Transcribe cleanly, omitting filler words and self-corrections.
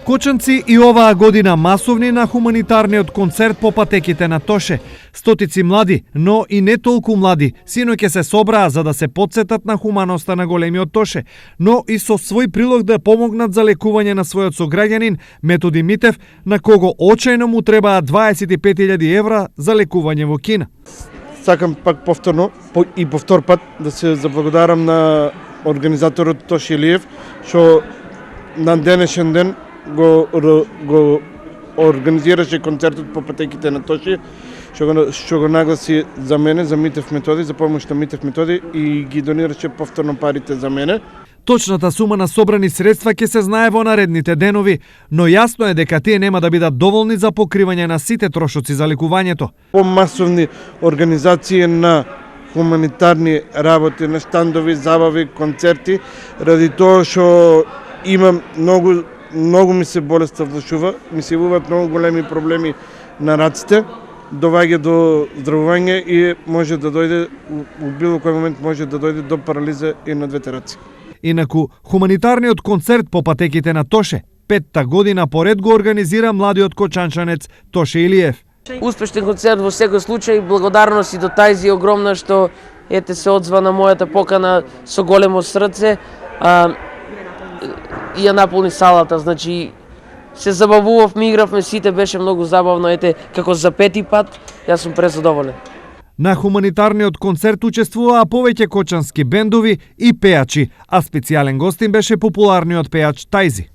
Кочанци и оваа година масовни на хуманитарниот концерт по патеките на Тоше. Стотици млади, но и не толку млади, синоќа се собраа за да се потсетат на хуманоста на големиот Тоше, но и со свој прилог да помогнат за лекување на својот сограѓанин Методи Митев, на кого очајно му требаат 25.000 евра за лекување во Кина. Сакам пак повторно и повтор пат да се заблагодарам на организаторот Тоши Илиев, што на денешен ден го организираше концертот по патеките на Тоши, што го нагласи за мене, за Митев Методи, за помош на Митев Методи и ги донираше повторно парите за мене. Точната сума на собрани средства ќе се знае во наредните денови, но јасно е дека тие нема да бидат доволни за покривање на сите трошоци за лекувањето. Помасовни организации на хуманитарни работи, на штандови, забави, концерти, ради тоа што има многу ми се болеста влушува, ми се јавуваат многу големи проблеми на раците, доваѓа до здравување и може да дојде, у било кој момент може да дојде до парализа и на двете раци. Инаку, хуманитарниот концерт по патеките на Тоше, 5-та година поред го организира младиот кочанчанец Тоше Илиев. Успешен концерт во секој случај, благодарност и до Тајзи огромна што се одзва на мојата покана со големо срце и ја наполни салата, значи се забавувавме, игравме сите, беше многу забавно, како за 5-ти пат, јас сум презадоволен. На хуманитарниот концерт учествуваа повеќе кочански бендови и пејачи, а специјален гостин беше популарниот пејач Тајзи.